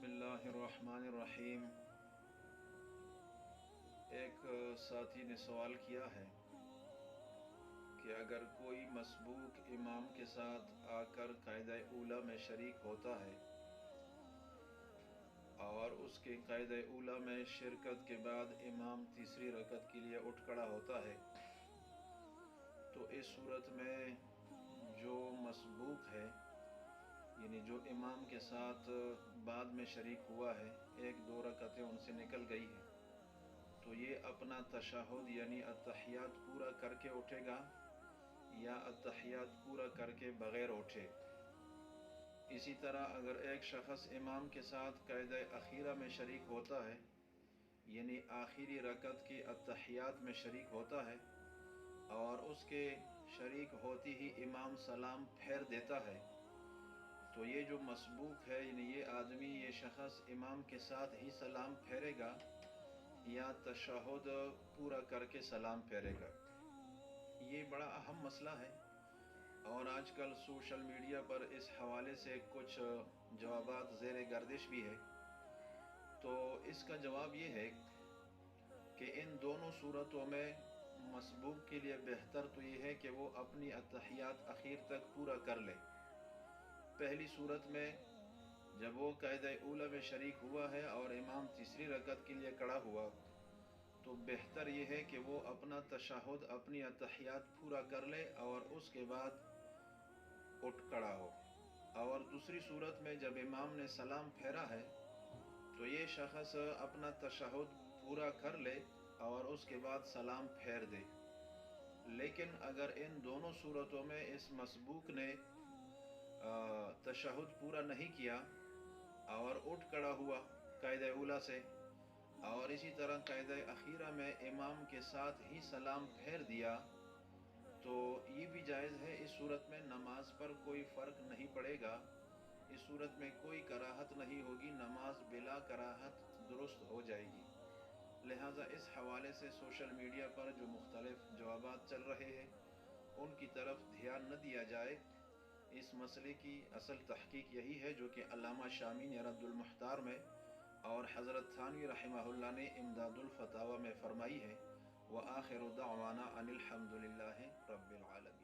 बिस्मिल्लाहिर्रहमानिर्रहीम। एक साथी ने सवाल किया है कि अगर कोई मसबूक इमाम के साथ आकर क़ायदा ऊला में शरीक होता है और उसके क़ायदा ऊला में शिरकत के बाद इमाम तीसरी रकत के लिए उठ खड़ा होता है, तो इस सूरत में जो मसबूक है यानी जो इमाम के साथ बाद में शरीक हुआ है, एक दो रकतें उनसे निकल गई हैं, तो ये अपना तशहुद यानी अत्तहियात पूरा करके उठेगा या अत्तहियात पूरा करके बग़ैर उठे। इसी तरह अगर एक शख़्स इमाम के साथ क़ायदा अखीरा में शरीक होता है यानी आखिरी रकत की अत्तहियात में शरीक होता है और उसके शरीक होती ही इमाम सलाम फेर देता है, तो ये जो मसबूक है यानी ये आदमी, ये शख़स इमाम के साथ ही सलाम फेरेगा या तशहुद पूरा करके सलाम फेरेगा। ये बड़ा अहम मसला है और आजकल सोशल मीडिया पर इस हवाले से कुछ जवाबात ज़ेर गर्दिश भी है। तो इसका जवाब ये है कि इन दोनों सूरतों में मसबूक के लिए बेहतर तो ये है कि वो अपनी अत्तहियात अखीर तक पूरा कर ले। पहली सूरत में जब वो क़ायदा ऊला में शरीक हुआ है और इमाम तीसरी रकत के लिए खड़ा हुआ, तो बेहतर ये है कि वो अपना तशहुद, अपनी अत्तहियात पूरा कर ले और उसके बाद उठ खड़ा हो। और दूसरी सूरत में जब इमाम ने सलाम फेरा है तो ये शख़स अपना तशहुद पूरा कर ले और उसके बाद सलाम फेर दे। लेकिन अगर इन दोनों सूरतों में इस मसबूक ने तशहुद पूरा नहीं किया और उठ खड़ा हुआ क़ायदा ऊला से और इसी तरह क़ायदा अखीरा में इमाम के साथ ही सलाम फेर दिया, तो ये भी जायज़ है। इस सूरत में नमाज पर कोई फ़र्क नहीं पड़ेगा, इस सूरत में कोई कराहत नहीं होगी, नमाज बिला कराहत दुरुस्त हो जाएगी। लिहाजा इस हवाले से सोशल मीडिया पर जो मुख्तलिफ जवाबात चल रहे हैं उनकी तरफ ध्यान न दिया जाए। इस मसले की असल तहकीक यही है जो कि अल्लामा शामी ने रद्दुल मुख्तार में और हज़रत थानवी रहमहुल्लाह ने इमदादुल फतावा में फ़रमाई है। व आखिरु दावाना अनिल हम्दुलिल्लाहि रब्बिल आलमीन।